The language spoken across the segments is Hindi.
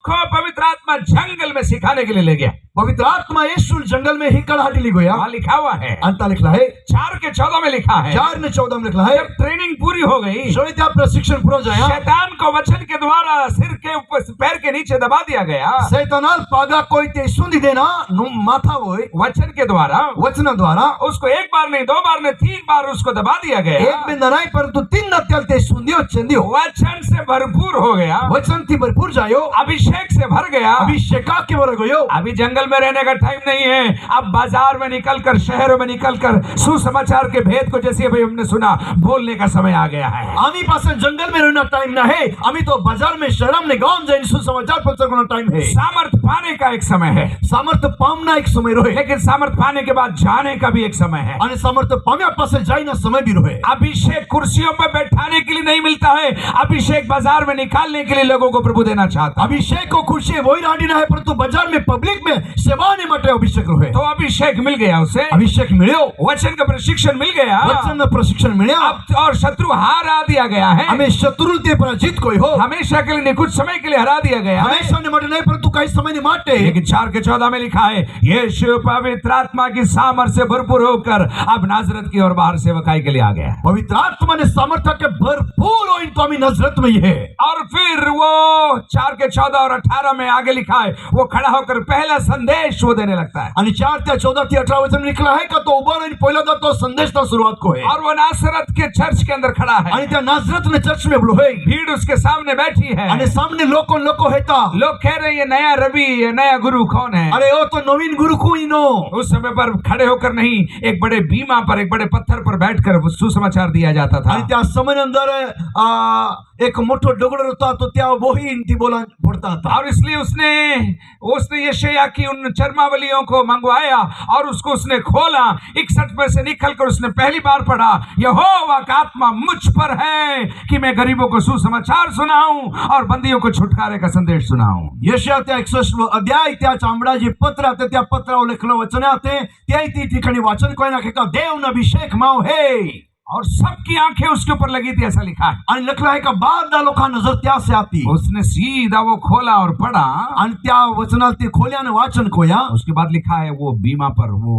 को पवित्र आत्मा जंगल में सिखाने के लिए ले गया। पवित्र आत्मा यीशु जंगल में ही कड़ाहटी ली गया। वहां लिखा हुआ है, अंत लिखला है 4:14 में लिखा है, 4:14 में लिखला है, जब ट्रेनिंग पूरी हो गई, जो त्या प्रशिक्षण पूरा जाया, शैतान को वचन के द्वारा सिर के ऊपर पैर के नीचे दबा दिया गया। शैतानाल पागा कोई ते सुंदी देना माथा होए, वचन के द्वारा, वचन द्वारा उसको एक बार नहीं, 2 बार नहीं, 3 बार उसको दबा दिया गया। एक बिंदा नहीं परंतु 3 नत्याल ते सुंदियो चंदियो, वचन से भरपूर हो गया, वचन थी भरपूर जायो, अभिषेक से भर गया, अभिषेका के भर गयो। अभी जंगल में रहने का टाइम नहीं है। अब बाजार में निकलकर, शहरों में निकलकर सुसमाचार के भेद को, जैसे अभी हमने सुना, बोलने का समय आ गया है। आमी पास जंगल में रहना टाइम ना है, आमी तो बाजार में, शहर में, गांव में सुसमाचार प्रचार करना टाइम है। सामर्थ पाने का एक समय है, सामर्थ पामना एक समय रोहे, लेकिन सामर्थ पाने के बाद जाने का भी एक समय है। और सामर्थ पाम्या पास जाइना समय भी रोहे। अभिषेक कुर्सियों पर बैठाने के लिए नहीं मिलता है, अभिषेक बाजार में निकालने के लिए लोगों को प्रभु देना चाहता है। अभिषेक को कुर्सी वही रानी ना है, परंतु बाजार में, पब्लिक में सेवा ने मटे अभिषेक रोहे। तो अभिषेक मिल गया उसे, अभिषेक मिलो, वचन का प्रशिक्षण मिल गया, वचन प्रशिक्षण मिला, और शत्रु हारा दिया गया है। हमें शत्रु ते पराजित कोई हो, हमेशा के लिए, कुछ समय के लिए हरा दिया गया है। हमेशा ने मटे नहीं, परंतु कई समय ने माटे। लेकिन 4:14 में लिखा है, यीशु पवित्र आत्मा की सामर्थ से भरपूर होकर अब नाजरत की ओर बाहर सेवकाई के लिए आ गया। पवित्र आत्मा ने सामर्थ्य के भरपूर हो, इनको हमें नजरत में ही है। और फिर वो 4:14 और 18 में आगे लिखा है, वो खड़ा होकर पहला संदेश वो देने लगता है। आणि 4:14-18 वचन निकला है का तो उभा राहीन पहिला तो संदेश तो शुरुआत को है। और वो नासरत के चर्च के अंदर खड़ा है, आणि त्या नासरत ने चर्च में बोलो है, भीड़ उसके सामने बैठी है, आणि सामने लोको हेता, लोग कह रहे हैं ये नया रवि, ये नया गुरु कौन है? अरे वो तो नवीन गुरु कोई नो। उस समय पर खड़े होकर नहीं, एक बड़े बीमा पर, एक बड़े पत्थर पर बैठकर सुसमाचार दिया जाता था। आणि त्या समय अंदर एक मोठो दगड़ होता, तो त्या वही इनती बोला पड़ता था। और इसलिए उसने यशायाह की उन चर्मावलियों को मंगवाया और उसको उसने खोला, 61 में से निकलकर उसने पहली बार पढ़ा, यहोवा का आत्मा मुझ पर है कि मैं गरीबों को सुसमाचार सुनाऊं और बंदियों को छुटकारे का संदेश सुनाऊं। यशायाह त्या 61 अध्याय त्या चामडाजी पत्र आते, त्या पत्रावर लिखलं वचन आते, त्या ठिकाणी वाचन कोई ना का देव न अभिषेक माव है, और सबकी आंखें उसके ऊपर लगी थी, ऐसा लिखा है। आणि लिखला है का बाद लोक नजर त्या से आती। उसने सीधा वो खोला और पढ़ा, आणि त्या वचनाला ते खोल्या आणि वाचन कोया। उसके बाद लिखा है वो बीमा पर, वो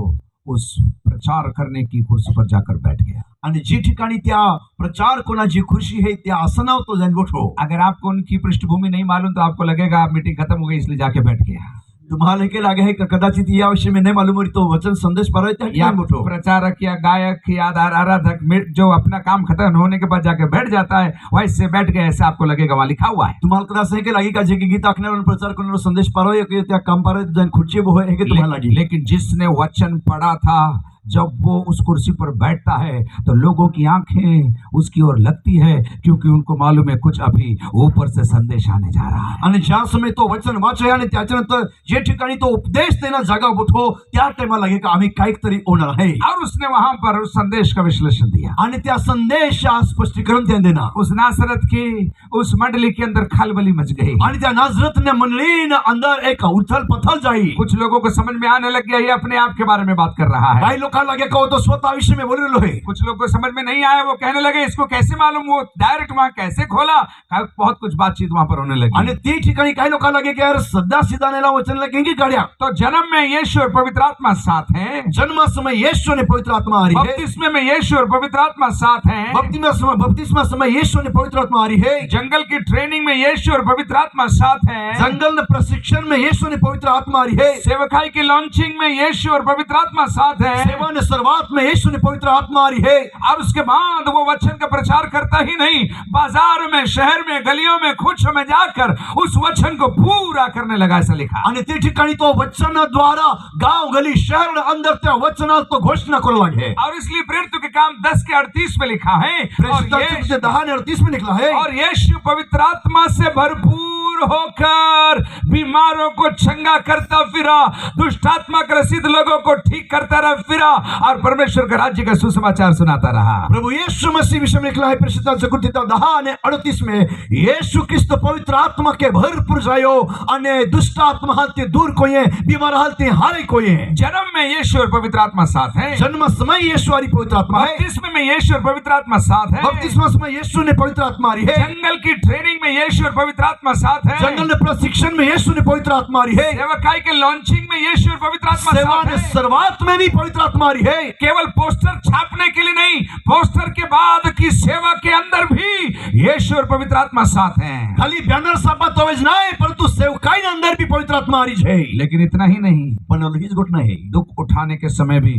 उस प्रचार करने की कुर्सी पर जाकर बैठ गया। आणि जी ठिकाणी त्या प्रचार कोणाची खुर्ची है, त्या आसनावर तो जाऊन बैठो। अगर आपको उनकी पृष्ठभूमि नहीं मालूम तो आपको लगेगा आप मीटिंग खत्म हो गई इसलिए जाके बैठ गया। तुम्हाला के लागे है कदाचित या विषय में नहीं मालूम हो, तो वचन संदेश पर या प्रचारक या गायक या आराधक जो अपना काम खत्म होने के बाद जाके बैठ जाता है, वैसे बैठ गए, ऐसे आपको लगेगा, वहां लिखा हुआ है। तुम्हाला कदा से के लागे का जे गीत आखने प्रचार करने संदेश पर त्या काम पर जन खुर्ची वो है कि तुम्हाला लगी। लेकिन जिसने वचन पढ़ा था, जब वो उस कुर्सी पर बैठता है तो लोगों की आंखें उसकी ओर लगती है, क्योंकि उनको मालूम है कुछ अभी ऊपर से संदेश आने जा रहा है। आणि ज्या समय तो वचन वाचे आणि त्याच्यानंतर जे ठिकाणी तो उपदेश देना जागा उठो, त्या टाइमला लगे का आम्ही काहीतरी होणार आहे। और उसने वहां पर उस संदेश का विश्लेषण दिया आणि त्या संदेशा स्पष्टीकरण त्याने देना। उस नासरत की उस मंडली के अंदर खलबली मच गई आणि त्या नासरत ने मंडली ने अंदर एक उथल पथल जाई। कुछ लोगों को समझ में आने लग गया ये अपने आप के बारे में बात कर रहा है। भाई लोग लगे को तो स्वतः विषय में बोल रहे है। कुछ लोग को समझ में नहीं आया, वो कहने लगे इसको कैसे मालूम, वो डायरेक्ट वहां कैसे खोला, बहुत कुछ बातचीत वहां पर होने लगी। आणि ती ठिकाणी काही लोक लगे की यार सदा सीधा नेला वचन लगे की गाड्या। तो जन्म में यीशु और पवित्र आत्मा साथ हैं, जन्म समय यीशु ने पवित्र आत्मा आ रही है, बपतिस्मे में यीशु और पवित्र आत्मा साथ हैं, बपतिस्मा समय यीशु ने पवित्र आत्मा आ रही है, जंगल की ट्रेनिंग में यीशु और पवित्र आत्मा साथ हैं, जंगल में प्रशिक्षण में यीशु ने पवित्र आत्मा आ रही है, सेवकाई की लॉन्चिंग में यीशु और पवित्र आत्मा साथ हैं, सेवा ने शुरुआत में यीशु ने पवित्र आत्मा आ रही है। और उसके बाद वो वचन का प्रचार करता ही नहीं, बाजार में, शहर में, गलियों में, खुच में जाकर उस वचन को पूरा करने लगा, ऐसा लिखा। आणि ते ठिकाणी तो वचन द्वारा गांव गली शहर अंदर त्या वचनात तो घोषणा करू लगे। और इसलिए प्रेरितों के काम 10:38 में लिखा है, और 10:38 में लिखा है, और यीशु पवित्र आत्मा से भरपूर होकर बीमारों को चंगा करता फिरा, दुष्ट आत्मा ग्रसित लोगों को ठीक करता रहा फिरा, और परमेश्वर के राज्य का सुसमाचार सुनाता रहा। प्रभु यीशु मसीह विषय में लिखा है परिशुद्ध कृत्य 10:38 में, यीशु ख्रिस्त पवित्र आत्मा के भरपूर जायो आणि दुष्ट आत्मा हालते दूर कोये, बीमार हालते हारे कोये। जन्म में यीशु और पवित्र आत्मा साथ है, जन्म समय यीशु और पवित्र आत्मा है, बपतिस्मे में यीशु और पवित्र आत्मा साथ है, बपतिस्मा समय यीशु ने पवित्र आत्मा आ रही है, जंगल की ट्रेनिंग में यीशु और पवित्र आत्मा साथ है, जंगल में प्रशिक्षण में यीशु ने पवित्र आत्मा आ रही है, सेवकाई के लॉन्चिंग में यीशु और पवित्र आत्मा सेवा साथ में है। शुरुआत में भी पवित्र आत्मा आ रही है। केवल पोस्टर छापने के लिए नहीं, पोस्टर के बाद की सेवा के अंदर भी यीशु और पवित्र आत्मा साथ हैं। खाली बैनर छापा तो જ नहीं, परंतु सेवकाई के अंदर भी पवित्र आत्मा आ रही है। लेकिन इतना ही नहीं, पण हीच घटना है, दुख उठाने के समय भी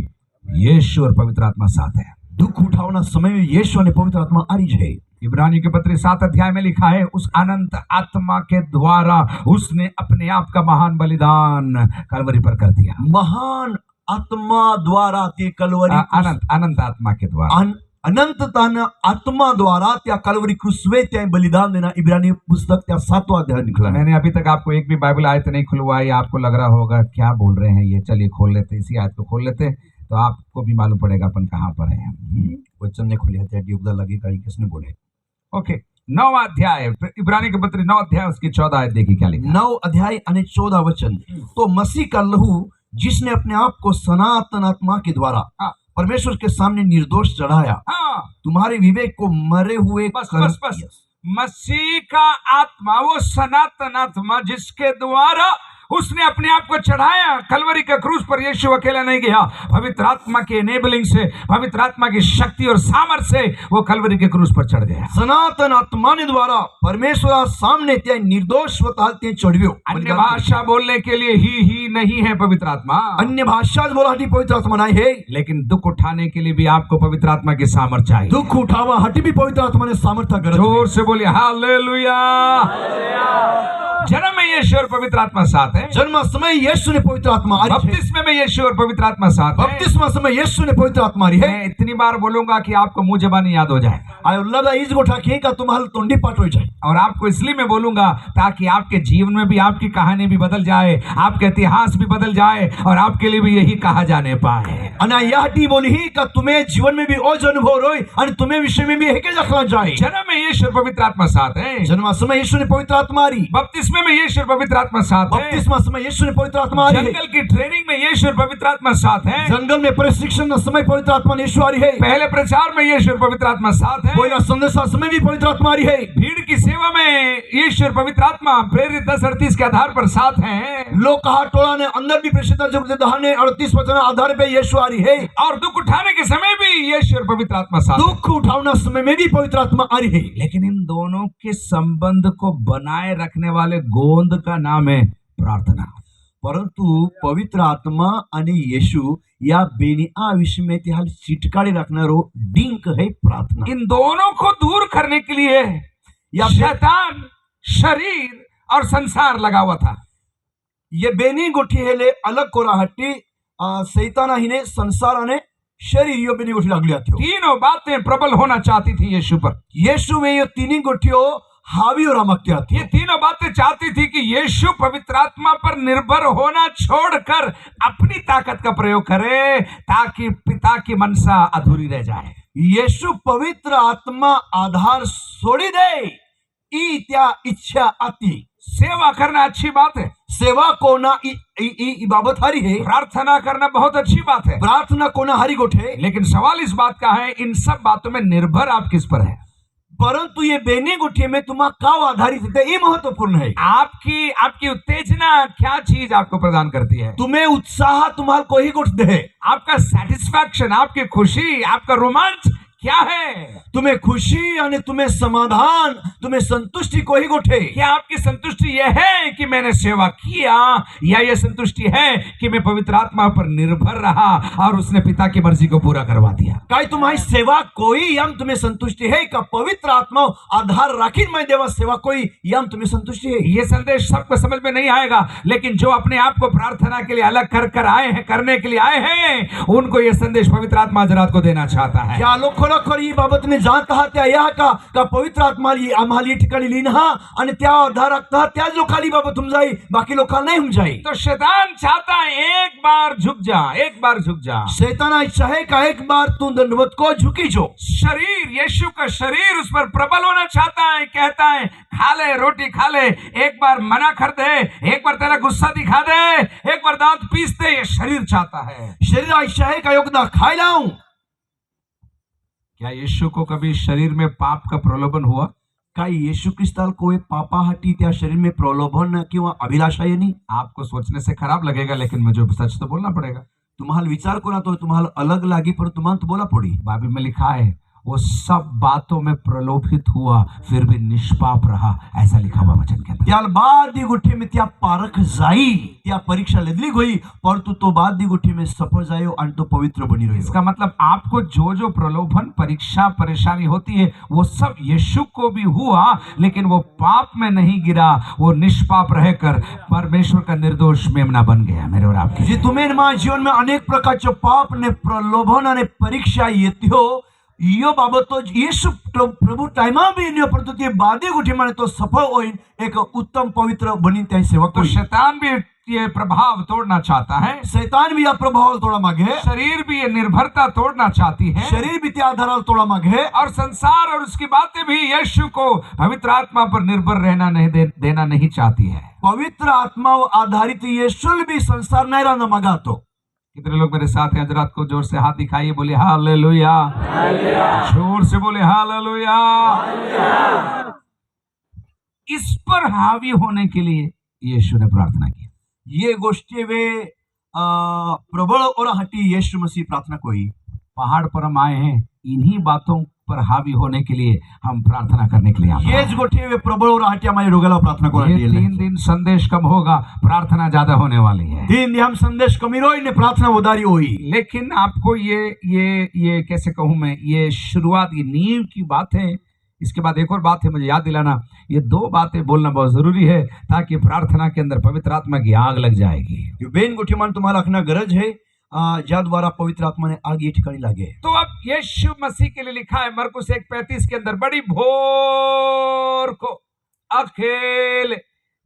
यीशु और पवित्र आत्मा साथ है। दुख उठावना समय में यीशु ने पवित्र आत्मा आ रही है। इब्रानी के पत्र 7 अध्याय में लिखा है, उस अनंत आत्मा के द्वारा उसने अपने आप का महान बलिदान कलवरी पर कर दिया। महान आत्मा द्वारा ते कलवरी अनंत आत्मा के द्वारा, अनंतताना आत्मा द्वारा त्या कलवरी क्रूसवे त्या बलिदान देना। इब्रानी पुस्तक त्या 7वां अध्याय निकला है। मैंने अभी तक आपको एक भी बाइबल आयत नहीं खुलवाई। आपको लग रहा होगा क्या बोल रहे हैं ये, चलिए खोल लेते, इसी आयत को खोल लेते तो आपको भी मालूम पड़ेगा अपन कहाँ पर है। वचन ने खोले त्या युगदा लगी कहीं किसने बोले। ओके, 9वां अध्याय इब्रानी के पत्र 9 अध्याय उसकी 14 आयत देखिए क्या लिखा। 9 अध्याय आणि 14 वचन। तो मसीह का लहू जिसने अपने आप को सनातन आत्मा के द्वारा परमेश्वर के सामने निर्दोष चढ़ाया, तुम्हारे विवेक को मरे हुए बस मसीह का आत्मा, वो सनातन आत्मा जिसके द्वारा उसने अपने आप को चढ़ाया कलवरी के क्रूस पर। यीशु अकेला नहीं गया, पवित्र आत्मा के एनेबलिंग से, पवित्र आत्मा की शक्ति और सामर्थ से वो कलवरी के क्रूस पर चढ़ गया। सनातन आत्मा ने द्वारा परमेश्वर सामने त्या निर्दोष स्वतः ते चढ़व्यो। अन्य भाषा बोलने के लिए ही नहीं है पवित्र आत्मा, अन्य भाषा बोलाटी पवित्र आत्मा नहीं है, लेकिन दुख उठाने के लिए भी आपको पवित्र आत्मा की सामर्थ चाहिए। दुख उठावा हटी भी पवित्र आत्मा ने सामर्थ्य गरज। जोर से बोलिए हालेलुया। जन्म में यीशु और पवित्र आत्मा साथ है, जन्म समय यीशु ने पवित्र आत्मा आ रही है, बपतिस्मे में यीशु और पवित्र आत्मा साथ है, बपतिस्मा समय यीशु ने पवित्र आत्मा आ रही है। मैं इतनी बार बोलूंगा कि आपको मुंह जबानी याद हो जाए, अल्लाह इस गोठा की का तुम्हारा तोंडी पाठ हो जाए। और आपको इसलिए मैं बोलूंगा ताकि आपके जीवन में भी आपकी कहानी भी बदल जाए, आपके इतिहास भी बदल जाए और आपके लिए भी यही कहा जाने पाए। अना यह बोली ही का तुम्हें जीवन में भी ओज अनुभव रोई और तुम्हें विषय में भी हेके रखना जाए। जन्म में यीशु और पवित्र आत्मा साथ है, जन्म समय यीशु ने पवित्र आत्मा आ रही, बपतिस्मे में यीशु और पवित्र आत्मा साथ है, बपतिस्मा समय यीशु ने पवित्र आत्मा आ रही है, जंगल की ट्रेनिंग में यीशु और पवित्र आत्मा साथ है, जंगल में प्रशिक्षण समय पवित्र आत्मा ने यीशु आ रही है, पहले प्रचार में यीशु और पवित्र आत्मा साथ है, पहला संदेशा समय भी पवित्र आत्मा आ रही है, भीड़ की सेवा में यीशु और पवित्र आत्मा प्रेरित 10:38 के आधार पर साथ है, लोग कहा टोला ने अंदर भी प्रेषित ने 38 वचन आधार पे यीशु आ रही है, और दुख उठाने के समय भी यीशु और पवित्र आत्मा साथ है। दुख उठाना समय में भी पवित्र आत्मा आ रही है। लेकिन इन दोनों के संबंध को बनाए रखने वाले गोंद का नाम है प्रार्थना। परंतु पवित्र आत्मा आणि येशू या बेनिया विषय में त्याल चिटकाड़ी रखनारो डिंक है प्रार्थना। इन दोनों को दूर करने के लिए या शैतान, शरीर और संसार लगा हुआ था। ये बेनी गोठी हेले अलग कोराहटी सैताना ही ने संसार ने शरीर यो बेनी गोठी लागली आती। तीनों बातें प्रबल होना चाहती थी यीशु पर। यीशु में ये तीनों गोठियों हावी और अमक्या थी। ये तीनों बातें चाहती थी कि यीशु पवित्र आत्मा पर निर्भर होना छोड़कर अपनी ताकत का प्रयोग करे ताकि पिता की मनसा अधूरी रह जाए। यीशु पवित्र आत्मा आधार छोड़ी दे ई त्या इच्छा आती। सेवा करना अच्छी बात है, सेवा कोना ई बाबत हरी है, प्रार्थना करना बहुत अच्छी बात है, प्रार्थना कोना हरी गोठे। लेकिन सवाल इस बात का है इन सब बातों में निर्भर आप किस पर है। परंतु ये बेनी गुठिये में तुम्हारा क्या आधारित है ये महत्वपूर्ण है। आपकी उत्तेजना क्या चीज आपको प्रदान करती है। तुम्हें उत्साह तुम्हारा कोई गुट दे, आपका सेटिस्फैक्शन, आपकी खुशी, आपका रोमांच क्या है। तुम्हें खुशी यानी तुम्हें समाधान, तुम्हें संतुष्टि को ही गोठे। क्या आपकी संतुष्टि यह है कि मैंने सेवा किया, या यह संतुष्टि है कि मैं पवित्र आत्मा पर निर्भर रहा और उसने पिता की मर्जी को पूरा करवा दिया। क्या तुम्हारी सेवा कोई यम तुम्हें संतुष्टि है का पवित्र आत्मा आधार राखी मैं देवा सेवा कोई यम तुम्हें संतुष्टि है। यह संदेश सबको समझ में नहीं आएगा, लेकिन जो अपने आप को प्रार्थना के लिए अलग कर आए हैं, करने के लिए आए हैं, उनको यह संदेश पवित्र आत्मा आज रात को देना चाहता है। क्या लोग खरोखर ही बाबत में जानता हा त्या या का पवित्र आत्मा आम्हाला ठिकाणी लिहिणं आणि त्या आधार रखता त्या लोकाली बाबत हम जाई, बाकी लोकांना नहीं हम जाई। तो शैतान चाहता है एक बार झुक जा, एक बार झुक जा। शैतान इच्छा है का एक बार तू दंडवत को झुकी जो। शरीर, यीशु का शरीर उस पर प्रबल होना चाहता है, कहता है खा ले रोटी खा ले, एक बार मना कर दे, एक बार तेरा गुस्सा दिखा दे, एक बार दांत पीस दे। ये शरीर चाहता है। शरीर इच्छा है का योगदा खाई लाऊं। क्या यीशु को कभी शरीर में पाप का प्रलोभन हुआ? काय येशू ख्रिस्ताला कोई पापाहाटी त्या शरीर में प्रलोभन किंवा अभिलाषा आहे नाही? आपको सोचने से खराब लगेगा, लेकिन मुझे सच तो बोलना पड़ेगा। तुम्हाला विचार करा तो तुम्हाला अलग लागी, पर तुम्हाला तो बोला पड़ी। बाइबल में लिखा है वो सब बातों में प्रलोभित हुआ फिर भी निष्पाप रहा, ऐसा लिखा हुआ वचन के अंदर। त्याल बाद दी गुठी में त्या पारख जाई, त्या परीक्षा लेदली गई, परंतु तो बाद दी गुठी में सफल जायो और तो पवित्र बनी रही। इसका मतलब आपको जो जो प्रलोभन, परीक्षा, परेशानी होती है वो सब यीशु को भी हुआ, लेकिन वो पाप में नहीं गिरा, वो निष्पाप रहकर परमेश्वर का निर्दोष मेमना बन गया। मेरे और आपके जी तुम्हें मां जीवन में अनेक प्रकारचे पाप ने प्रलोभन आणि परीक्षा येत्यो, यो बाबत तो येशू प्रभु टाइमा भी नहीं, परंतु ते बादे गुठी माने तो सफल होईन, एक उत्तम पवित्र बनी त्या सेवक। तो शैतान भी ये प्रभाव तोड़ना चाहता है, शैतान भी या प्रभाव तोड़ा मागे, शरीर भी ये निर्भरता तोड़ना चाहती है, शरीर भी त्या आधाराल तोड़ा मागे, और संसार और उसकी बातें भी यीशु को पवित्र आत्मा पर निर्भर रहना देना नहीं चाहती है। पवित्र आत्मा आधारित यीशु भी संसार नहीं रहना मागा। तो कितने लोग मेरे साथ हैं? हजरात को जोर से हाथ दिखाइए, बोले हालेलुया, जोर से बोले हालेलुया। इस पर हावी होने के लिए यीशु ने प्रार्थना की। ये गोष्टी वे प्रबल और हटी यीशु मसीह प्रार्थना कोई। पहाड़ पर हम आए हैं, इन्हीं बातों पर हावी होने के लिए हम प्रार्थना करने के लिए आए हैं। ये गोष्टी वे प्रबल और हटी हमारे रोगला प्रार्थना को। ये 3 दिन संदेश कम होगा, प्रार्थना ज्यादा होने वाली है। 3 दिन हम संदेश कमी रोई ने प्रार्थना उदारी हुई। लेकिन आपको ये कैसे कहूं मैं, ये शुरुआत, ये नींव की बात है। इसके बाद एक और बात है, मुझे याद दिलाना, ये 2 बातें बोलना बहुत जरूरी है, ताकि प्रार्थना के अंदर पवित्र आत्मा की आग लग जाएगी। ये बेन गुठी मान तुम्हाला रखना गरज है, ज्या द्वारा पवित्र आत्मा ने आग ये ठिकानी लागे। तो अब यीशु मसीह के लिए लिखा है मरकुस 1:35 के अंदर, बड़ी भोर को अकेले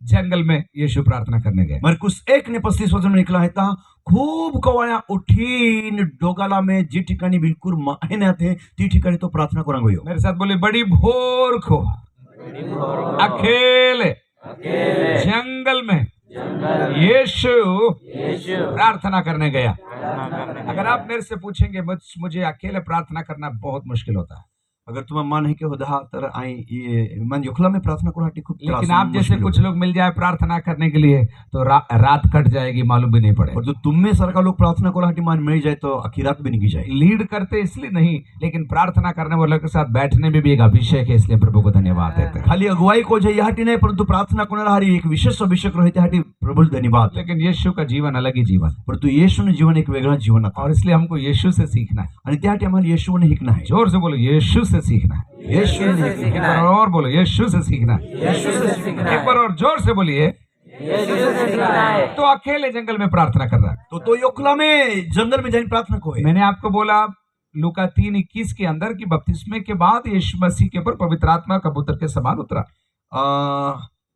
जंगल में यीशु प्रार्थना करने गए। मरकुस 1:35 वचन में निकला है था, खूब कवाया उठीन डोगाला में जी ठिकानी बिल्कुल मायने थे ती ठिकानी तो प्रार्थना करा गयो। मेरे साथ बोले, बड़ी भोर को अकेले जंगल में यीशु प्रार्थना करने गया। अगर आप मेरे से पूछेंगे, मुझे अकेले प्रार्थना करना बहुत मुश्किल होता है। अगर तुम्हें मन है कि होदा तर आई ये मन योखला में प्रार्थना कराटी खूब, लेकिन आप जैसे कुछ लोग मिल जाए प्रार्थना करने के लिए तो रात कट जाएगी, मालूम भी नहीं पड़े। और जो तुम में सरकार लोग प्रार्थना कराटी मान मिल जाए तो आखी रात भी निकल जाए। लीड करते इसलिए नहीं, लेकिन प्रार्थना करने वालों के साथ बैठने में भी एक अभिषेक है, इसलिए प्रभु को धन्यवाद देते हैं। खाली अगुवाई को जाए यहाँ नहीं, परंतु प्रार्थना करने हारी एक विशेष अभिषेक रहते हाटी प्रभु धन्यवाद। लेकिन यीशु का जीवन अलग ही जीवन, परंतु यीशु ने जीवन एक वेगळा जीवन था, और इसलिए हमको यीशु से सीखना है। आणि त्यासाठी आम्हाला येशूने शिकना है। जोर से बोलो, यीशु से सीखना है। यीशु ने एक बार और बोलो, यीशु से सीखना है। एक बार और जोर से बोलिए, तो अकेले जंगल में प्रार्थना कर रहा है। तो योखला में जंगल में जाने प्रार्थना को है। मैंने आपको बोला लूका 3:21 के अंदर की बपतिस्मे के बाद यीशु मसीह के ऊपर पवित्र आत्मा कबूतर के समान उतरा।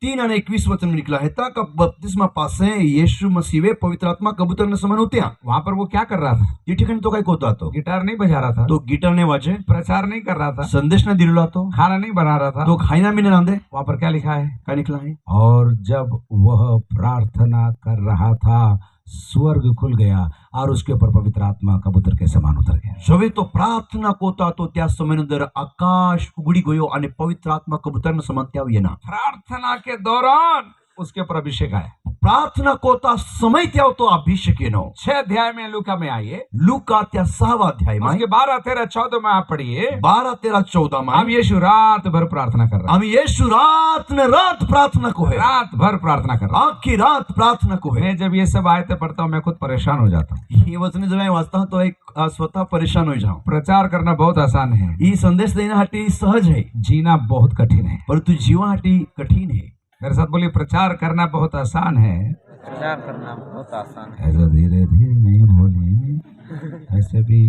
3:21 वचन में निकला है था, बपतिस्मा पासे यीशु मसीह वे पवित्र आत्मा कबूतर ने समान होते हैं। वहां पर वो क्या कर रहा था? ये ठिकाणी तो काय होता, तो गिटार नहीं बजा रहा था, तो गिटार ने वाजे, प्रचार नहीं कर रहा था, संदेश ने दिलला, तो खाना नहीं बना रहा था, तो खाना भी नहीं रांधे। वहां पर क्या लिखा है? क्या निकला है? और जब वह प्रार्थना कर रहा था, स्वर्ग खुल गया और उसके ऊपर पवित्र आत्मा कबूतर के समान उतर गया। जवे तो प्रार्थना कोता तो त्या समयनंतर आकाश उघडी गयो आणि पवित्र आत्मा कबूतर समान त्या येना। प्रार्थना के दौरान उसके ऊपर अभिषेक आया। प्रार्थना कोता समय त्या तो अभिषेक येनो। 6 अध्याय में लूका में आइए, लूका त्या 6वां अध्याय में, उसके 12, 13, 14 में आप पढ़िए। 12, 13, 14 में अब यीशु रात भर प्रार्थना कर रहा है। हम यीशु रात ने रात प्रार्थना को है, रात भर प्रार्थना कर रहा है। आखी रात प्रार्थना को है। मैं जब ये सब आयतें पढ़ता हूँ मैं खुद परेशान हो जाता हूँ। ये वचन जब मैं वाचता हूँ तो एक स्वतः परेशान हो जाऊं। प्रचार करना बहुत आसान है, ये संदेश देण्यासाठी सहज है, जीना बहुत कठिन है। परंतु जीवासाठी कठिन है। मेरे साथ बोलिए, प्रचार करना बहुत आसान है, प्रचार करना बहुत आसान है। ऐसे धीरे धीरे नहीं बोलिए, ऐसे भी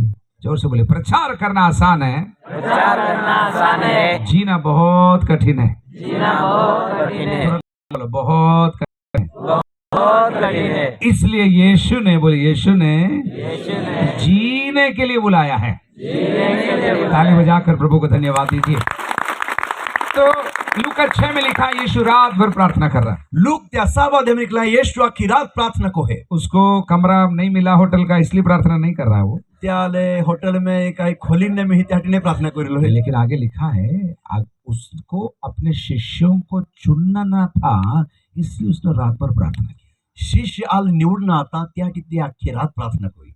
जोर से बोलिए, प्रचार करना आसान है, प्रचार करना आसान है, जीना बहुत कठिन है। जीना बहुत कठिन है, बोलो, बहुत कठिन है। बहुत कठिन है। इसलिए यीशु ने, बोले यीशु ने यीशु ने जीने के लिए बुलाया है। जीने के लिए ताली बजाकर प्रभु को धन्यवाद दीजिए। तो लूका 6 में लिखा है यीशु रात भर प्रार्थना कर रहा है। लूक त्या 6 अध्याय में निकला है यीशु आखी रात प्रार्थना को है। उसको कमरा नहीं मिला होटल का, इसलिए प्रार्थना नहीं कर रहा है वो। त्याले होटल में काही खोली ने में त्याने प्रार्थना करेलो है। लेकिन आगे लिखा है उसको अपने शिष्यों को चुनना ना था, इसलिए उसने रात भर प्रार्थना की। शिष्य आल निवडणं आता त्या किती आखी रात प्रार्थना कोई।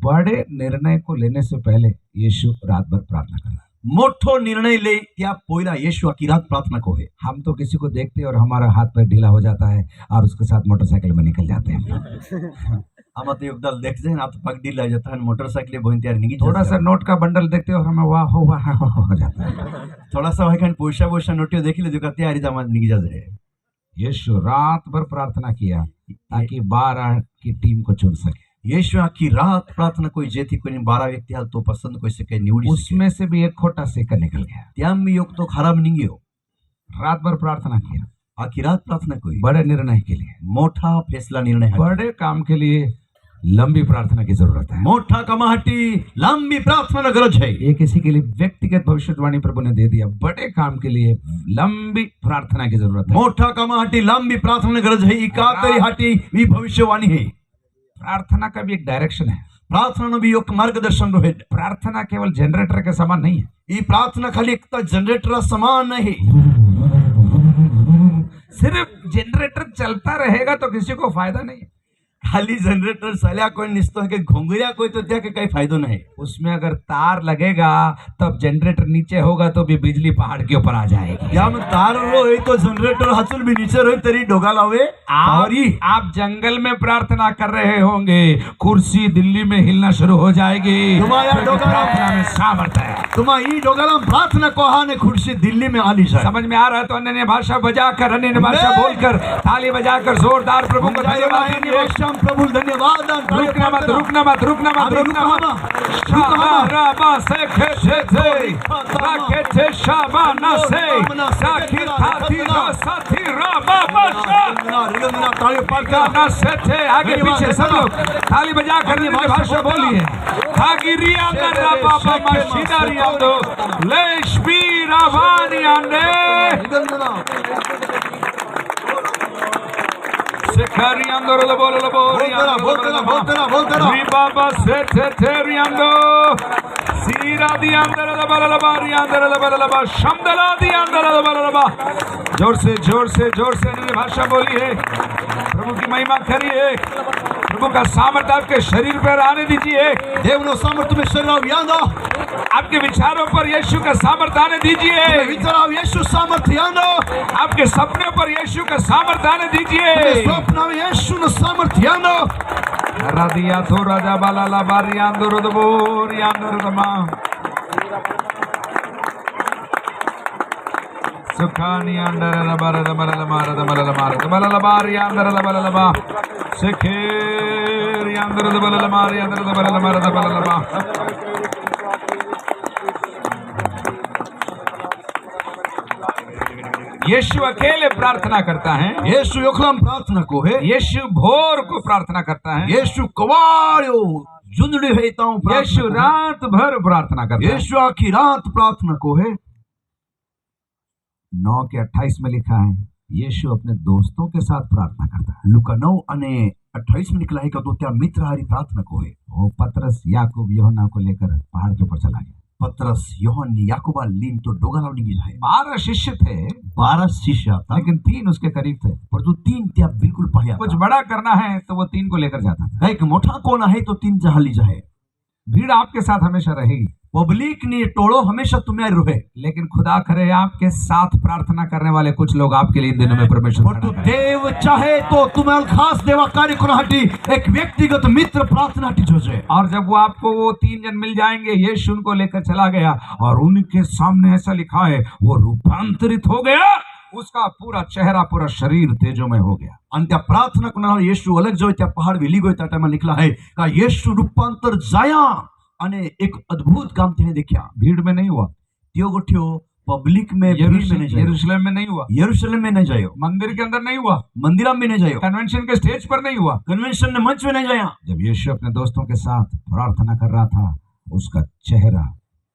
बड़े निर्णय को लेने से पहले यीशु रात भर प्रार्थना कर रहा है। मोठो निर्णय ले त्या पहिला यीशु आखी रात प्रार्थना को है। हम तो किसी को देखते हैं और हमारा हाथ पैर ढीला हो जाता है और उसके साथ मोटरसाइकिल में निकल जाते हैं। हम तो योगदान देखते हैं, आप पग ढीला जाता है, मोटरसाइकिल बोइन तैयार नहीं। थोड़ा सा नोट का बंडल देखते हो और हमें वाह हो जाता है। थोड़ा सा वही पोषा नोटियो देख ले जो तैयारी जमा निकल जाता है। यीशु रात भर प्रार्थना किया ताकि 12 की टीम को चुन सके। यीशु आखी रात प्रार्थना कोई जेथी कोई 12 व्यक्ति हाल तो पसंद कोई सके निवडी। उसमें से भी एक खोटा सिक्का निकल गया। त्याम भी योग तो खराब नहीं गयो। रात भर प्रार्थना किया आखी रात प्रार्थना कोई बड़े निर्णय के लिए, मोठा फैसला निर्णय है। बड़े काम के लिए लंबी प्रार्थना की जरूरत है। मोठा कामासाठी लंबी प्रार्थना गरज है। ये किसी के लिए व्यक्तिगत भविष्यवाणी प्रभु ने दे दिया, बड़े काम के लिए लंबी प्रार्थना की जरूरत है। मोठा कामासाठी लंबी प्रार्थना गरज है। इका तरी हाटी भी भविष्यवाणी है। प्रार्थना का भी एक डायरेक्शन है। प्रार्थना भी एक मार्गदर्शन रहे। प्रार्थना केवल जनरेटर के समान नहीं है। ये प्रार्थना खाली एक जनरेटर समान नहीं। सिर्फ जनरेटर चलता रहेगा तो किसी को फायदा नहीं है। खाली जनरेटर चल्या कोई निस्तो है कि घोंगरिया कोई तो त्या के कई फायदो नहीं। उसमें अगर तार लगेगा तब जनरेटर नीचे होगा तो भी बिजली पहाड़ के ऊपर आ जाएगी। या में तार रो तो जनरेटर हचुल भी नीचे रहे तरी डोगा लावे। आप जंगल में प्रार्थना कर रहे होंगे, कुर्सी दिल्ली में हिलना शुरू हो जाएगी। तुम्हारा डोगा प्रार्थना में सामर्थ है। तुम्हारी डोगाला प्रार्थना को हाने कुर्सी दिल्ली में आली जाए। समझ में आ रहा है तो अन्य भाषा बजाकर, अन्य भाषा बोलकर, ताली बजाकर जोरदार प्रभु को धन्यवाद। प्रभु धन्यवाद। रुकना मत, रुकना मत, रुकना मत, रुकना मत। शाबा से खेचे राकेचे शाबा ना से साखी थाती रो साथी राबा बशा ताली पड़का ना से थे। आगे पीछे सब लोग ताली बजा कर अन्य भाषा बोलिए। हागिरिया ना बाबा मशीदारिया दो लेशबी रावानिया ने Sekariando lo bolo Ribaba Seteriando Sira di andare la balabari andare la balaba Shamdala di andare la balaba। जोर से भाषा बोलिए, प्रभु की महिमा करिए। प्रभु का सामर्थ्य आपके शरीर पर आने दीजिए। देवनो सामर्थ्य में शरीर आंदो। आपके विचारों पर यीशु का सामर्थ्य आने दीजिए। विचार यीशु सामर्थ्य आंदो। आपके सपने पर यीशु का सामर्थ्य आने दीजिए। स्वप्न में यीशु ने सामर्थ्य आंदो। रादिया तो राजा बाला ला बारी आंदो रदबोरी आंदो रदमा सुखानी अंदर ला बारा ला बारा ला मारा ला बारा ला मारा ला बारा ला बारी अंदर ला बारा ला बा सेखेरी अंदर ला बारा ला मारी अंदर ला बारा ला मारा ला बारा ला बा। यीशु अकेले प्रार्थना करता है। यीशु योखलम प्रार्थना को है। यीशु भोर को प्रार्थना करता है। यीशु कवाड़ो जुंदड़ी हेता हूं। यीशु रात भर प्रार्थना करता है। यीशु आखी रात प्रार्थना को है। 9 के 28 में लिखा है यीशु अपने दोस्तों के साथ प्रार्थना करता है। लुका 9 અને 28 में निकला है कि तो त्या मित्र हारी प्रार्थना को है। वो पतरस याकूब यूहन्ना को लेकर पहाड़ के ऊपर चला गया। पतरस यूहन्ना याकूबा लीन तो डोगा लावनी गेला है। 12 शिष्य थे। 12 शिष्य था, लेकिन 3 उसके करीब थे। पर तो 3 त्या बिल्कुल पाया। कुछ बड़ा करना है तो वो 3 को लेकर जाता था। एक मोटा कोना है तो 3 जहाली जाए। भीड़ आपके साथ हमेशा रहेगी। पब्लिक ने टोलो हमेशा तुम्हें रहे। लेकिन खुदा करे आपके साथ प्रार्थना करने वाले कुछ लोग आपके लिए इन दिनों में परमेश्वर तो देव चाहे तो तुम्हें खास देवा कार्य करना एक व्यक्तिगत मित्र प्रार्थना जो है। और जब वो आपको वो 3 जन मिल जाएंगे, यीशु उनको लेकर चला गया और उनके सामने ऐसा लिखा है वो रूपांतरित हो गया। उसका पूरा चेहरा, पूरा शरीर तेजो में हो गया। आणि त्या प्रार्थना करणारा येशू अलग जो त्या पहाड़ वेली गयो त्या टाइम लिखला है का येशू रूपांतर जाया અને एक अद्भुत काम तेने देखा। भीड़ में नहीं हुआ, त्यो गोठियो पब्लिक में, भीड़ में नहीं जायो। यरूशलेम में नहीं हुआ, यरूशलेम में नहीं जायो। मंदिर के अंदर नहीं हुआ, मंदिर में नहीं जायो। कन्वेंशन के स्टेज पर नहीं हुआ, कन्वेंशन ने मंच में नहीं जाया। जब यीशु अपने दोस्तों के साथ प्रार्थना कर रहा था, उसका चेहरा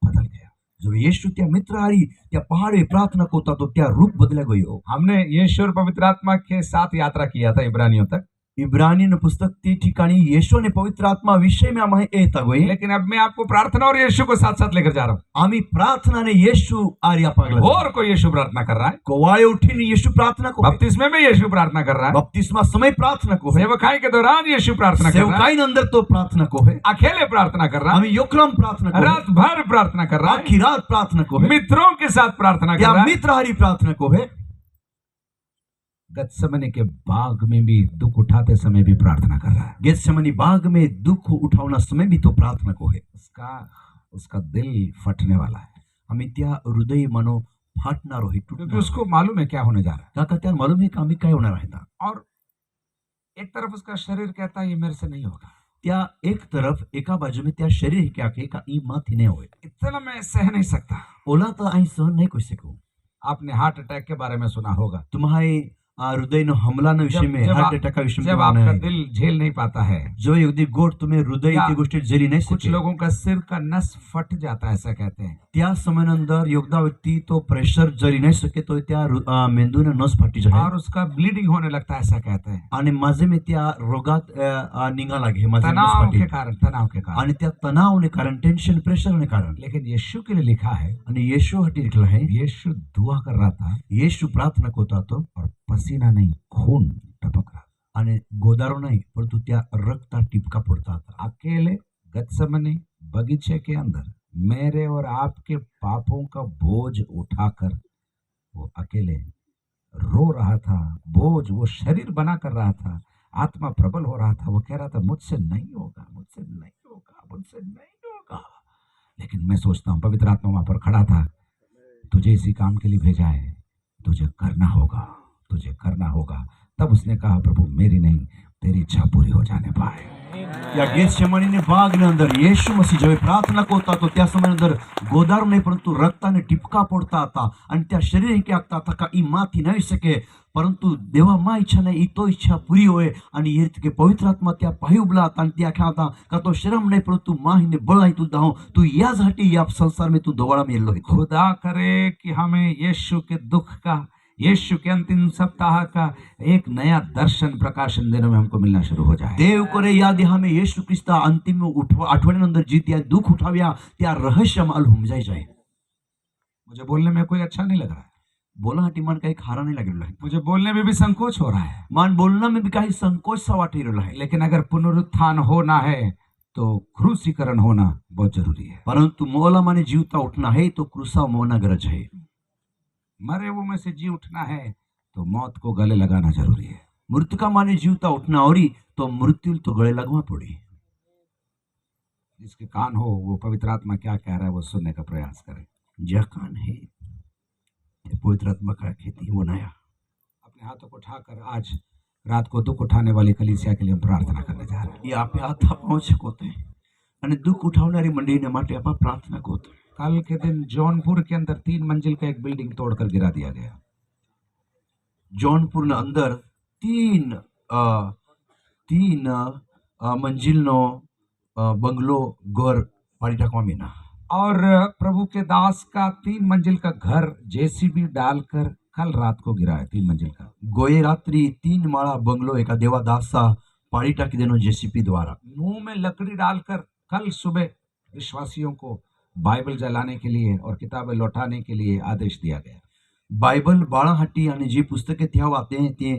बदल गया। જો યેશુ ત્યાં મિત્ર હારી ત્યાં પહાડે પ્રાર્થના કરતા તો ત્યાં રૂપ બદલા ગયો. हमने यीशु और पवित्र आत्मा के साथ यात्रा किया था इब्रानियों तक, इब्रानी पुस्तक ती ठिकाणी येशू आणि पवित्र आत्मा विषय में आम्ही येता गोई. लेकिन अब मैं आपको प्रार्थना और यीशु को साथ साथ लेकर जा रहा हूँ. आम्ही प्रार्थना ने येशू आर्या पागला. और कोई यीशु प्रार्थना कर रहा है, कोवाळे उठीने येशू प्रार्थना को. बपतिस्मे में यीशु प्रार्थना कर रहा है, बपतिस्मा समय प्रार्थना को है. सेवकाई के दौरान यीशु प्रार्थना कर रहा है, सेवकाई अंदर तो प्रार्थना को है. अकेले प्रार्थना कर रहा है, आम्ही योक्रम प्रार्थना को, रात भर प्रार्थना कर रहा है, आखी रात प्रार्थना को है, मित्रों के साथ प्रार्थना कर या रहा है, मित्र हारी प्रार्थना को है. गत्समने के बाग में भी दुख उठाते समय भी प्रार्थना कर रहा है. गेत्सेमनी बाग में दुख उठावना समय भी तो प्रार्थना को है. उसका दिल फटने वाला है, आम्ही त्या हृदय मनो फाटणार आहे, क्योंकि उसको मालूम है क्या होने जा रहा है. काका त्याला मालूम है का आम्ही काय होणार आहे. और एक तरफ उसका शरीर कहता है ये मेरे से नहीं होगा, त्या एक तरफ एका बाजू में त्या शरीर क्या के का ई माथी नहीं होए. इतना मैं सह नहीं सकता. ओला तो आई सहन नहीं कर सकूं. आपने हार्ट अटैक के बारे में सुना होगा. तुम्हारे हृदय नो हमला न विषय में, हार्ट अटैक का विषय में, जब आपका दिल झेल नहीं पाता है, जो यदि गोट तुम्हें हृदय की गोष्टी झेली नहीं कुछ सके, लोगों का सिर का नस फट जाता है ऐसा कहते हैं. त्या समयानंतर योगदा व्यक्ती तो प्रेशर जरी नाही सके तो त्या मेंदूने नस फाटी जाए और उसका ब्लीडिंग होने लगता है ऐसा कहते हैं. आणि माझे में त्या रोगात निघा लागे माझे नस तनाव फाटी के कारण आणि त्या तणावने कारण, टेंशन प्रेशर ने कारण. लेकिन यीशु के लिए लिखा है, आणि येशू हटी लिखला है, यीशु दुआ कर रहा था, येशू प्रार्थना करता तो और पसीना नहीं खून टपक रहा, आणि गोदारो नाही परंतु त्या रक्ता टिपका पड़ता था. अकेले गत्समनी बगीचे के अंदर मेरे और आपके पापों का बोझ उठाकर वो अकेले रो रहा था. बोझ वो शरीर बना कर रहा था, आत्मा प्रबल हो रहा था. वो कह रहा था मुझसे नहीं होगा, मुझसे नहीं होगा, मुझसे नहीं होगा. लेकिन मैं सोचता हूँ पवित्र आत्मा वहां पर खड़ा था, तुझे इसी काम के लिए भेजा है, तुझे करना होगा, तुझे करना होगा. तब उसने कहा प्रभु मेरी नहीं तेरी इच्छा पूरी हो जाने पाए. या गेत्सेमनी बाग ने अंदर येशू मसीह जब प्रार्थना करता तो त्या समय अंदर गोदार नहीं परंतु रक्ताने टिपका पड़ता था आणि त्या शरीर के आगता था का ई माथी नहीं सके, परंतु देवा मा इच्छा नहीं तो इच्छा पूरी होए. आणि ये रीत के पवित्र आत्मा त्या पायी उबला आणि त्या ख्याता का तो शरम नहीं परंतु माहीने बळ आहे तू दाहो तू यासाठी या संसार में तू दोवाड़ा में येलो. खुदा करे कि हमें यीशु के दुख का, यीशु के अंतिम सप्ताह का एक नया दर्शन प्रकाशन देने में हमको मिलना शुरू हो जाए. देव करे याद हमें यीशु ख्रिस्ता अंतिम आठवड्यानंतर जी त्या दुख उठाव्या त्या रहस्य मालूम जाए. मुझे बोलने में कोई अच्छा नहीं लग रहा है, बोला हटी मन काही खारा नहीं लगेला है, मुझे बोलने में भी संकोच हो रहा है, मान बोलना में भी काही संकोच सा वाटी रहला है. लेकिन अगर पुनरुत्थान होना है तो क्रूसीकरण होना बहुत जरूरी है. परंतु मोला माने जीवता उठना है तो क्रूसा मोना गरज है. मरे वो में से जी उठना है तो मौत को गले लगाना जरूरी है. मृतका माने जीवता उठना और तो मृत्यु तो गले लगवा पड़ी. जिसके कान हो वो पवित्र आत्मा क्या कह रहा है वो सुनने का प्रयास करे. जहाँ कान है पवित्र आत्मा का खेती वो नया. अपने हाथों को उठाकर आज रात को दुख उठाने वाली कलीसिया के लिए हम प्रार्थना करने जा रहे हैं. ये आप हाथ पहुंच होते हैं आणि दुख उठावणारी मंडळी ने माटे आप प्रार्थना करते. कल के दिन जौनपुर के अंदर 3 मंजिल का एक बिल्डिंग तोड़कर गिरा दिया गया. जौनपुर अंदर तीन मंजिल नो बंगलो घर पाड़ी टाकवा में ना. और प्रभु के दास का 3 मंजिल का घर जेसीबी डालकर कल रात को गिरा है. 3 मंजिल का गोये रात्रि 3 माला बंगलो एका देवादासा पाड़ी टाकी देनो जेसीपी द्वारा. मुंह में लकड़ी डालकर कल सुबह विश्वासियों को बाइबल जलाने के लिए और किताबें लौटाने के लिए आदेश दिया गया. बाइबल बाळा हटी आणि जी पुस्तके त्या वाते हैं ते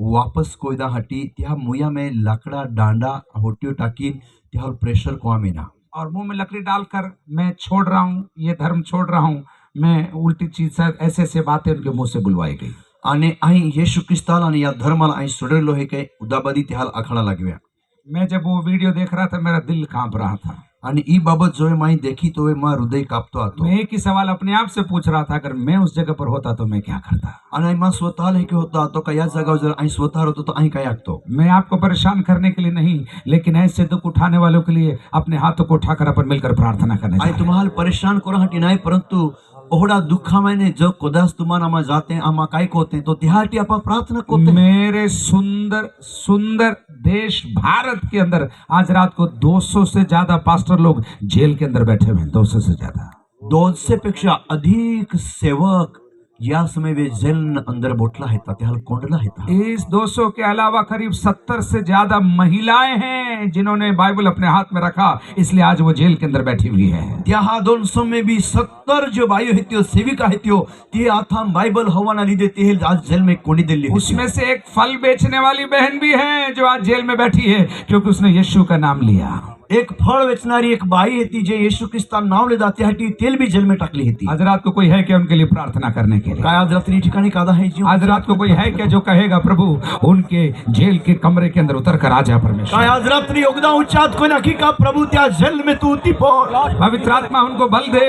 वापस कोयदा हटी त्या मुया में लाकड़ा डांडा होटियो टाकी त्या प्रेशर को ना. और मुंह में लकड़ी डालकर मैं छोड़ रहा हूँ, ये धर्म छोड़ रहा हूँ, मैं उल्टी चीज ऐसे ऐसे बातें उनके मुंह से बुलवाई गई. आणि आई येशू ख्रिस्ताला आणि या धर्माला आई सोडलो हे काय उदाबादी त्याला आखणा लागव्या. मैं जब वो वीडियो देख रहा था मेरा दिल कांप रहा था. आणि ई बाबत जो है माई देखी तो मां हृदय कापतो आतो. मैं एक ही सवाल अपने आप से पूछ रहा था, अगर मैं उस जगह पर होता तो मैं क्या करता. आणि मां स्वतः लेके होता तो का या जागावर जर आई स्वतः होतो तो आई काय आखतो. मैं आपको परेशान करने के लिए नहीं, लेकिन ऐसे दुख उठाने वालों के लिए अपने हाथों को उठाकर अपन मिलकर प्रार्थना करने आई तुम्हाला परेशान करो हटी नाही, परंतु ओहडा दुखा मैंने जो कोदास तुम्हारा आमा जाते हैं आमा काय को होते हैं तो तिहाटी आप प्रार्थना करते. मेरे सुंदर सुंदर देश भारत के अंदर आज रात को 200 से ज्यादा पास्टर लोग जेल के अंदर बैठे हुए हैं. 200 से ज्यादा. 200 पेक्षा अधिक सेवक या समय वे जेल अंदर बोटला हेता त्याला कोंडला हेता. इस 200 के अलावा करीब 70 से ज्यादा महिलाएं हैं जिन्होंने बाइबल अपने हाथ में रखा, इसलिए आज वो जेल के अंदर बैठी हुई है. त्या 200 में भी 70 जो बायो हेत्यो सेविका हेत्यो ते आता बाइबल हवाना लीधे ते आज जेल में कोंडी दिल्ली. उसमें से एक फल बेचने वाली बहन भी है जो आज जेल में बैठी है क्योंकि उसने यीशु का नाम लिया. एक फळ वेचणारी एक बाई हेती जे येशू ख्रिस्ता नाव लेदा त्यासाठी तेल भी जेल में टाकली हेती. आज रात को कोई है क्या उनके लिए प्रार्थना करने के लिए? काय आज रात्री ठिकाणी कादा है जी. आज रात को कोई है क्या जो कहेगा प्रभु उनके जेल के कमरे के अंदर उतर कर आ जा परमेश्वर. काय आज रात्री योगदा उच्चात कोई नक्की का प्रभु त्या जेल में तू उती पड़. पवित्र आत्मा उनको बल दे,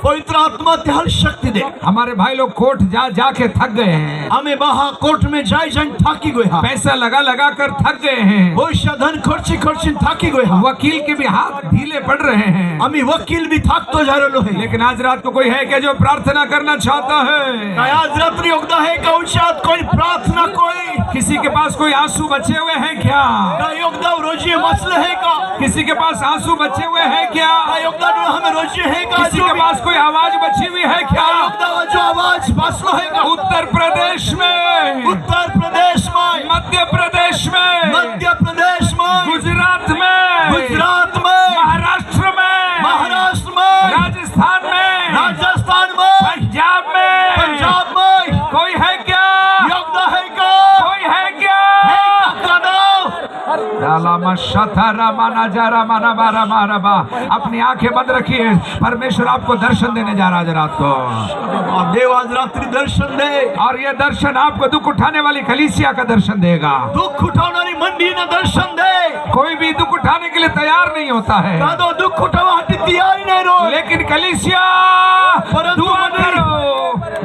पवित्र आत्मा त्याला शक्ति दे. हमारे भाई लोग कोर्ट जाके थक गए हैं. हमें बाहा कोर्ट में जाई थाकी गए हा. पैसा लगा कर थक गए हैं. पैसा धन खर्ची थाकी गए हा. वकील के भी हाथ ढीले पड़ रहे हैं. हमें वकील भी थक तो जा रहे हैं. लेकिन आज रात को कोई है क्या जो प्रार्थना करना चाहता है? आज रात्रि योगदा है का उच्चात कोई प्रार्थना कोई. किसी के पास कोई आंसू बचे हुए हैं क्या? योगदा रोजी मसले है का. किसी के पास आंसू बचे हुए हैं क्या? योगदा हमें रोजी है का. किसी के पास कोई आवाज बची हुई है क्या? योगदा जो आवाज मसलो है का. उत्तर प्रदेश में, मध्य प्रदेश में, गुजरात में, महाराष्ट्र में, राजस्थान में, पंजाब में कोई है क्या? योगदा है का. कोई है क्या? अपनी आंखें बंद रखिए, परमेश्वर आपको दर्शन देने जा रहा है रात को. देव आज रात्रि दर्शन दे. और ये दर्शन आपको दुख उठाने वाली कलीसिया का दर्शन देगा. दुख उठावणारी मंडी ने दर्शन दे. कोई भी दुख उठाने के लिए तैयार नहीं होता है, कादो दुख उठावाटी तैयारी नहीं रो. लेकिन कलीसिया दुआ करो.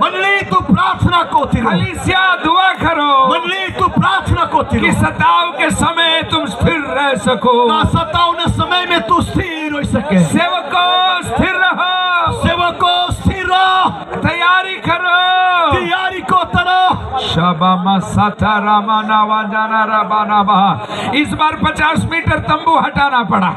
मंडली तू प्रार्थना कोती रो. कलीसिया दुआ करो मंडली तू प्रार्थना कोती कि रो. सताव के समय तुम स्थिर रह सको. ना सतावने समय में तू स्थिर हो सके. सेवकों स्थिर रहो, सेवकों स्थिर रहो. तैयारी करो. तैयारी को तरह. इस बार 50 मीटर तंबू हटाना पड़ा.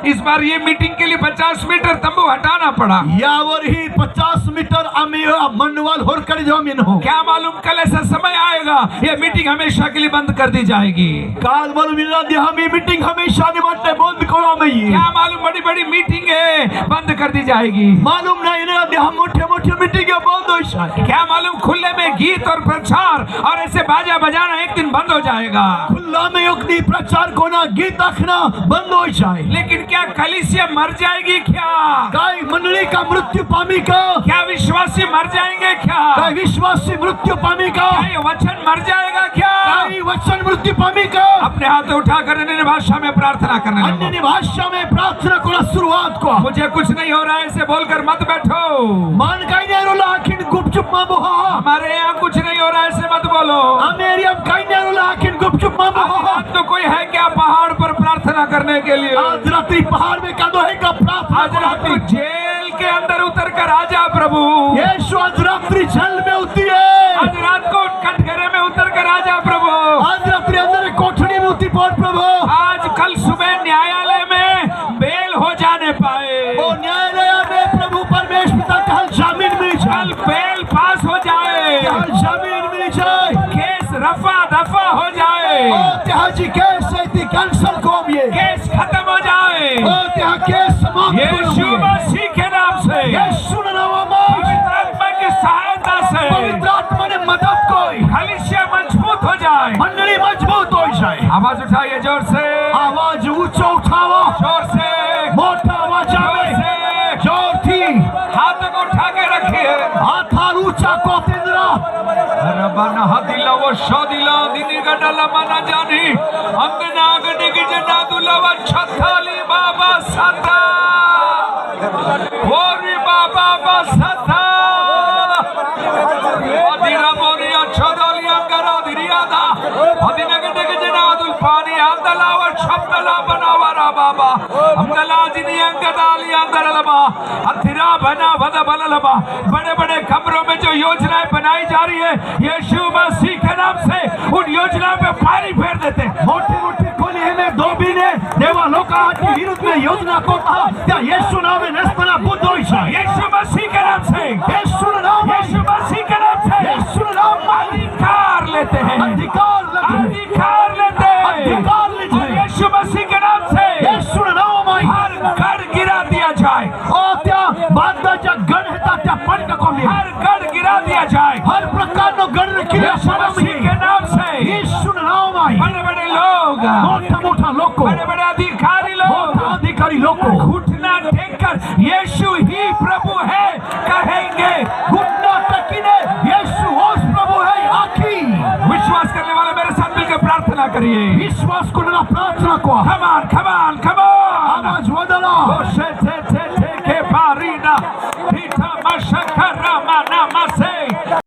इस बार ये मीटिंग के लिए 50 मीटर तंबू हटाना पड़ा. यावर ही 50 मीटर आम्ही मंडवाल होरकडे जमीन हो. क्या मालूम कल ऐसा समय आएगा ये मीटिंग हमेशा के लिए बंद कर दी जाएगी. काल मालूम हम मीटिंग हमेशा निमटते बंद करो में. क्या मालूम बड़ी बड़ी मीटिंग है बंद कर दी जाएगी. मालूम नहीं हम मोटे मीटिंग बंद हो जाए. क्या मालूम खुले में गीत और प्रचार और ऐसे बाजा बजाना एक दिन बंद हो जाएगा. खुला में युक्ति प्रचार कोना गीत आखना बंद हो जाए. लेकिन क्या कलीसिया मर जाएगी क्या? काय मंडली का मृत्यु पामी का. क्या विश्वासी मर जाएंगे क्या? काय विश्वासी मृत्यु पामी का. क्या वचन मर जाएगा क्या? काय वचन मृत्यु पामी का. अपने हाथ उठाकर अन्य भाषा में प्रार्थना करने लगो. अन्य भाषा में प्रार्थना को शुरुआत को. मुझे कुछ नहीं हो रहा है ऐसे बोलकर मत बैठो. मान काई नहीं रोला आखिर गुपचुप मा बोहा. हमारे यहाँ कुछ नहीं हो रहा है ऐसे मत बोलो. मेरी अब काई नहीं रोला आखिर गुपचुप मा बोहा. तो कोई है क्या पहाड़ पर प्रार्थना करने के लिए? आज रात्रि पहाड़ में कादो है का प्रार्थना. आज रात को जेल के अंदर उतर कर आजा प्रभु. यीशु आज रात्रि जेल में उतरी है. आज रात को कटघरे में उतर कर आजा प्रभु. आज रात्रि अंदर कोठरी में उतरी पड़ प्रभु. आज कल सुबह न्यायालय में बेल हो जाने पाए. वो न्यायालय में प्रभु परमेश्वर पिता का जामीन मिल जाए. कल बेल पास हो जाए. जामीन मिल जाए. केस रफा दफा हो जाए. त्याजी केस कैंसल को ये केस खत्म हो जाए. त्या केस समाप्त यीशु मसीह के नाम से, यीशु के नाम में, पवित्र आत्मा की सहायता से, पवित्र आत्मा ने मदद कोई कलीसिया मजबूत हो जाए. मंडली मजबूत हो जाए. आवाज उठाइए जोर से. आवाज ऊंचा उठाओ. जोर से. मोटा आवाज में. जोर थी. हाथ को उठा के रखिए. हाथ ऊंचा को तेंद्रा. रबना हदिला वो शोदिला दिनी गडला मना जानी अंगना गडे की जना दुलवा छथाली बाबा सता ओरी बाबा बसता अदिरा मोरिया छदाली अंगरा दिरियादा अदिना गडे की जना दुल पानी अंदला व छपला बनावरा बाबा अंगला जिनी अंगदाली अंदरलबा अथिरा बना वद बललबा. बड़े बड़े कमरों में जो योजनाएं बनाई जा रही है यीशु मसीह के नाम से उन योजनाओं पे पानी फेर देते. मोटी मोटी खोली है में दो भी ने देवा लोका કકડાટની વિરુદ્ધમાં યોજના કરતા ત્યાં యేసు નામે નેસ્તના બુદ્ધ હોય છે. यीशु मसीह के नाम से, యేసుનું નામ यीशु मसीह के नाम से యేసుનું નામમાં अधिकार लेते हैं, અધિકાર લખે अधिकार लेते हैं। अधिकार ले और यीशु मसीह के नाम से యేసుનું નામમાં हर गढ़ गिरा दिया जाए, ત્યાં બાદદાજા ગણ હતા ત્યાં પંટકોમી हर गढ़ गिरा दिया जाए હર પ્રકારનો ગણ કિયા यीशु मसीह के नाम से। యేసుનું નામમાં बड़े बड़े लोग, મોટા મોટા લોકો बड़े बड़े अधिकारी लोग મોટા અધિકારી લોકો घुटना टेककर यीशु ही प्रभु है कहेंगे। ઘૂંટના ટેકીને యేసు ઓસ પ્રભુ હે આખી विश्वास करने वाले मेरे साथ मिलकर प्रार्थना करिए। વિશ્વાસ કોના પ્રાર્થના કો Come on, come on, come on. આવાજ વદલા